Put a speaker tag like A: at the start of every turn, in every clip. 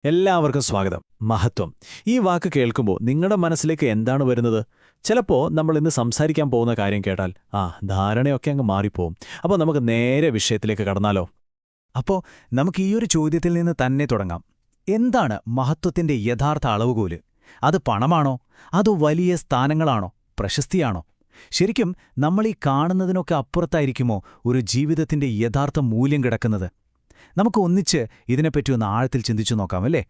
A: എല്ലാവർക്കും സ്വാഗതം. മഹത്വം. ഈ വാക്ക് കേൾക്കുമ്പോൾ നിങ്ങളുടെ മനസ്സിലേക്ക് എന്താണ് വരുന്നത്? ചിലപ്പോൾ നമ്മൾ ഇന്ന് സംസാരിക്കാൻ പോകുന്ന കാര്യം കേട്ടാൽ ധാരണയൊക്കെ അങ്ങ് മാറിപ്പോവും. അപ്പോൾ നമുക്ക് നേരെ വിഷയത്തിലേക്ക് കടന്നാലോ?
B: അപ്പോൾ നമുക്ക് ഈയൊരു ചോദ്യത്തിൽ നിന്ന് തന്നെ തുടങ്ങാം. എന്താണ് മഹത്വത്തിന്റെ യഥാർത്ഥ അളവുകോല്? അത് പണമാണോ? അതോ വലിയ സ്ഥാനങ്ങളാണോ? പ്രശസ്തിയാണോ? ശരിക്കും നമ്മൾ ഈ കാണുന്നതിനൊക്കെ അപ്പുറത്തായിരിക്കുമോ ഒരു ജീവിതത്തിന്റെ യഥാർത്ഥ മൂല്യം കിടക്കുന്നത്? നമുക്ക് ഒന്നിച്ച് ഇതിനെപ്പറ്റി ഒന്ന് ആഴത്തിൽ ചിന്തിച്ചു നോക്കാം, അല്ലേ?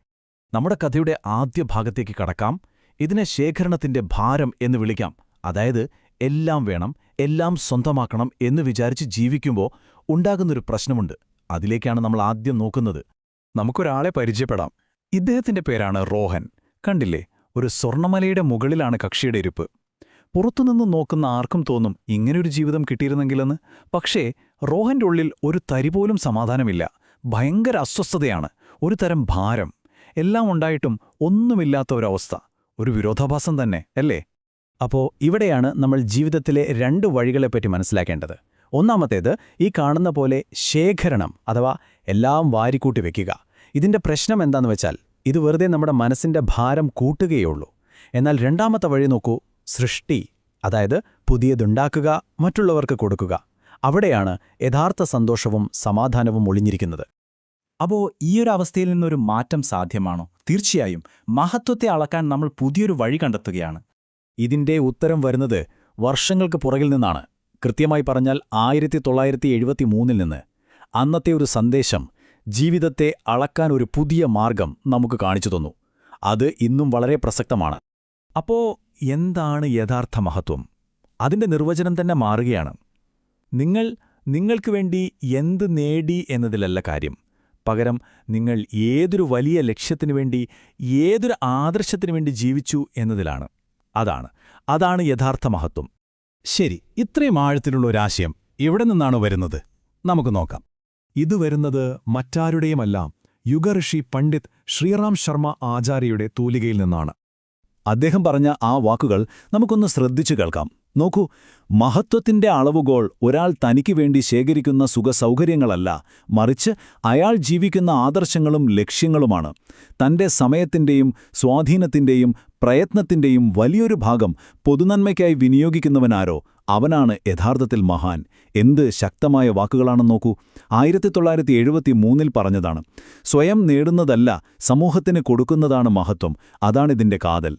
B: നമ്മുടെ കഥയുടെ ആദ്യ ഭാഗത്തേക്ക് കടക്കാം. ഇതിനെ ശേഖരണത്തിന്റെ ഭാരം എന്ന് വിളിക്കാം. അതായത് എല്ലാം വേണം, എല്ലാം സ്വന്തമാക്കണം എന്ന് വിചാരിച്ച് ജീവിക്കുമ്പോൾ ഉണ്ടാകുന്നൊരു പ്രശ്നമുണ്ട്. അതിലേക്കാണ് നമ്മൾ ആദ്യം നോക്കുന്നത്. നമുക്കൊരാളെ പരിചയപ്പെടാം. ഇദ്ദേഹത്തിന്റെ പേരാണ് റോഹൻ. കണ്ടില്ലേ, ഒരു സ്വർണ്ണമലയുടെ മുകളിലാണ് കക്ഷിയുടെ ഇരിപ്പ്. പുറത്തുനിന്ന് നോക്കുന്ന ആർക്കും തോന്നും ഇങ്ങനെയൊരു ജീവിതം കിട്ടിയിരുന്നെങ്കിലെന്ന്. പക്ഷേ റോഹന്റെ ഉള്ളിൽ ഒരു തരി പോലും സമാധാനമില്ല. ഭയങ്കര അസ്വസ്ഥതയാണ്, ഒരു തരം ഭാരം. എല്ലാം ഉണ്ടായിട്ടും ഒന്നുമില്ലാത്ത ഒരവസ്ഥ. ഒരു വിരോധാഭാസം തന്നെ, അല്ലേ? അപ്പോൾ ഇവിടെയാണ് നമ്മൾ ജീവിതത്തിലെ രണ്ട് വഴികളെപ്പറ്റി മനസ്സിലാക്കേണ്ടത്. ഒന്നാമത്തേത്, ഈ കാണുന്ന പോലെ ശേഖരണം അഥവാ എല്ലാം വാരിക്കൂട്ടി വെക്കുക. ഇതിന്റെ പ്രശ്നം എന്താന്ന് വെച്ചാൽ ഇത് വെറുതെ നമ്മുടെ മനസ്സിന്റെ ഭാരം കൂട്ടുകയുള്ളൂ. എന്നാൽ രണ്ടാമത്തെ വഴി നോക്കൂ, സൃഷ്ടി. അതായത് പുതിയതുണ്ടാക്കുക, മറ്റുള്ളവർക്ക് കൊടുക്കുക. അവിടെയാണ് യഥാർത്ഥ സന്തോഷവും സമാധാനവും ഒളിഞ്ഞിരിക്കുന്നത്. അപ്പോൾ ഈയൊരു അവസ്ഥയിൽ നിന്നൊരു മാറ്റം സാധ്യമാണോ? തീർച്ചയായും. മഹത്വത്തെ അളക്കാൻ നമ്മൾ പുതിയൊരു വഴി കണ്ടെത്തുകയാണ്. ഇതിന്റെ ഉത്തരം വരുന്നത് വർഷങ്ങൾക്ക് പുറകിൽ നിന്നാണ്. കൃത്യമായി പറഞ്ഞാൽ 1973 നിന്ന്. അന്നത്തെ ഒരു സന്ദേശം ജീവിതത്തെ അളക്കാൻ ഒരു പുതിയ മാർഗം നമുക്ക് കാണിച്ചു തന്നു. അത് ഇന്നും വളരെ പ്രസക്തമാണ്. അപ്പോ എന്താണ് യഥാർത്ഥ മഹത്വം? അതിന്റെ നിർവചനം തന്നെ മാറുകയാണ്. നിങ്ങൾക്ക് വേണ്ടി എന്ത് നേടി എന്നതിലല്ല കാര്യം. പകരം നിങ്ങൾ ഏതൊരു വലിയ ലക്ഷ്യത്തിനു വേണ്ടി, ഏതൊരു ആദർശത്തിനു വേണ്ടി ജീവിച്ചു എന്നതിലാണ്. അതാണ് യഥാർത്ഥ മഹത്വം. ശരി, ഇത്രയും ആഴത്തിലുള്ള ഒരാശയം എവിടെ നിന്നാണ് വരുന്നത്? നമുക്ക് നോക്കാം. ഇത് വരുന്നത് മറ്റാരുടെയുമല്ല, യുഗഋഷി പണ്ഡിറ്റ് ശ്രീറാം ശർമ്മ ആചാര്യയുടെ തൂലികയിൽ നിന്നാണ്. അദ്ദേഹം പറഞ്ഞ ആ വാക്കുകൾ നമുക്കൊന്ന് ശ്രദ്ധിച്ചു കേൾക്കാം. നോക്കൂ, മഹത്വത്തിന്റെ അളവുകോൾ ഒരാൾ തനിക്ക് വേണ്ടി ശേഖരിക്കുന്ന സുഖസൗകര്യങ്ങളല്ല, മറിച്ച് അയാൾ ജീവിക്കുന്ന ആദർശങ്ങളും ലക്ഷ്യങ്ങളുമാണ്. തന്റെ സമയത്തിന്റെയും സ്വാധീനത്തിന്റെയും പ്രയത്നത്തിന്റെയും വലിയൊരു ഭാഗം പൊതുനന്മയ്ക്കായി വിനിയോഗിക്കുന്നവനാരോ അവനാണ് യഥാർത്ഥത്തിൽ മഹാൻ. എന്ത് ശക്തമായ വാക്കുകളാണെന്ന് നോക്കൂ. 1973 പറഞ്ഞതാണ്. സ്വയം നേടുന്നതല്ല, സമൂഹത്തിന് കൊടുക്കുന്നതാണ് മഹത്വം. അതാണിതിന്റെ കാതൽ.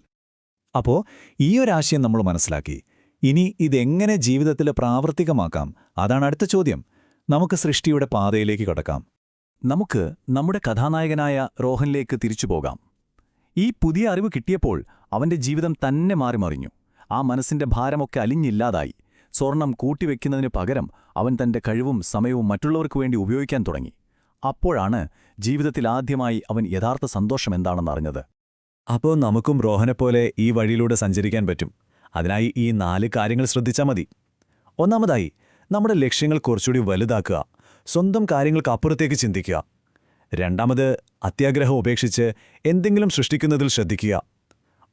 B: അപ്പോൾ ഈയൊരാശയം നമ്മൾ മനസ്സിലാക്കി. ഇനി ഇതെങ്ങനെ ജീവിതത്തിൽ പ്രാവർത്തികമാക്കാം? അതാണ് അടുത്ത ചോദ്യം. നമുക്ക് സൃഷ്ടിയുടെ പാതയിലേക്ക് കടക്കാം. നമുക്ക് നമ്മുടെ കഥാനായകനായ റോഹനിലേക്ക് തിരിച്ചുപോകാം. ഈ പുതിയ അറിവ് കിട്ടിയപ്പോൾ അവന്റെ ജീവിതം തന്നെ മാറിമറിഞ്ഞു. ആ മനസ്സിന്റെ ഭാരമൊക്കെ അലിഞ്ഞില്ലാതായി. സ്വർണം കൂട്ടിവെക്കുന്നതിന് പകരം അവൻ തന്റെ കഴിവും സമയവും മറ്റുള്ളവർക്കു വേണ്ടി ഉപയോഗിക്കാൻ തുടങ്ങി. അപ്പോഴാണ് ജീവിതത്തിൽ ആദ്യമായി അവൻ യഥാർത്ഥ സന്തോഷം എന്താണെന്നറിഞ്ഞത്. അപ്പോൾ നമുക്കും റോഹനെപ്പോലെ ഈ വഴിയിലൂടെ സഞ്ചരിക്കാൻ പറ്റും. അതിനായി ഈ 4 കാര്യങ്ങൾ ശ്രദ്ധിച്ചാൽ മതി. ഒന്നാമതായി, നമ്മുടെ ലക്ഷ്യങ്ങൾ കുറച്ചുകൂടി വലുതാക്കുക. സ്വന്തം കാര്യങ്ങൾക്ക് അപ്പുറത്തേക്ക് ചിന്തിക്കുക. രണ്ടാമത്, അത്യാഗ്രഹം ഉപേക്ഷിച്ച് എന്തെങ്കിലും സൃഷ്ടിക്കുന്നതിൽ ശ്രദ്ധിക്കുക.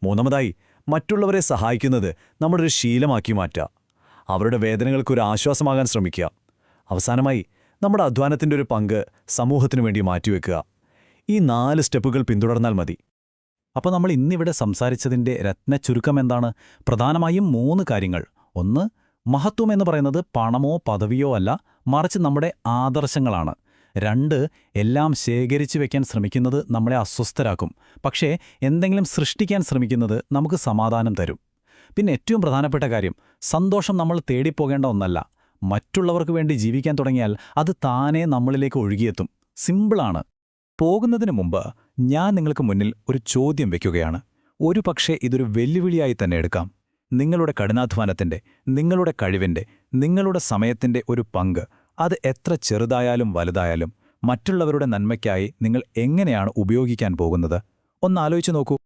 B: മൂന്നാമതായി, മറ്റുള്ളവരെ സഹായിക്കുന്നത് നമ്മളൊരു ശീലമാക്കി മാറ്റുക. അവരുടെ വേദനകൾക്കൊരു ആശ്വാസമാകാൻ ശ്രമിക്കുക. അവസാനമായി, നമ്മുടെ അധ്വാനത്തിൻ്റെ ഒരു പങ്ക് സമൂഹത്തിനു വേണ്ടി മാറ്റിവെക്കുക. ഈ 4 സ്റ്റെപ്പുകൾ പിന്തുടർന്നാൽ മതി. അപ്പോൾ നമ്മൾ ഇന്നിവിടെ സംസാരിച്ചതിൻ്റെ രത്നച്ചുരുക്കം എന്താണ്? പ്രധാനമായും 3 കാര്യങ്ങൾ. ഒന്ന്, മഹത്വം എന്ന് പറയുന്നത് പണമോ പദവിയോ അല്ല, മറിച്ച് നമ്മുടെ ആദർശങ്ങളാണ്. 2, എല്ലാം ശേഖരിച്ചു വെക്കാൻ ശ്രമിക്കുന്നത് നമ്മളെ അസ്വസ്ഥരാക്കും. പക്ഷേ എന്തെങ്കിലും സൃഷ്ടിക്കാൻ ശ്രമിക്കുന്നത് നമുക്ക് സമാധാനം തരും. പിന്നെ ഏറ്റവും പ്രധാനപ്പെട്ട കാര്യം, സന്തോഷം നമ്മൾ തേടിപ്പോകേണ്ട ഒന്നല്ല. മറ്റുള്ളവർക്ക് വേണ്ടി ജീവിക്കാൻ തുടങ്ങിയാൽ അത് താനേ നമ്മളിലേക്ക് ഒഴുകിയെത്തും. സിമ്പിളാണ്. പോകുന്നതിന് മുമ്പ് ഞാൻ നിങ്ങൾക്ക് മുന്നിൽ ഒരു ചോദ്യം വയ്ക്കുകയാണ്. ഒരു പക്ഷേ ഇതൊരു വെല്ലുവിളിയായി തന്നെ എടുക്കാം. നിങ്ങളുടെ കഠിനാധ്വാനത്തിന്റെ, നിങ്ങളുടെ കഴിവിന്റെ, നിങ്ങളുടെ സമയത്തിന്റെ ഒരു പങ്ക്, അത് എത്ര ചെറുതായാലും വലുതായാലും, മറ്റുള്ളവരുടെ നന്മയ്ക്കായി നിങ്ങൾ എങ്ങനെയാണ് ഉപയോഗിക്കാൻ പോകുന്നത്? ഒന്നാലോചിച്ച് നോക്കൂ.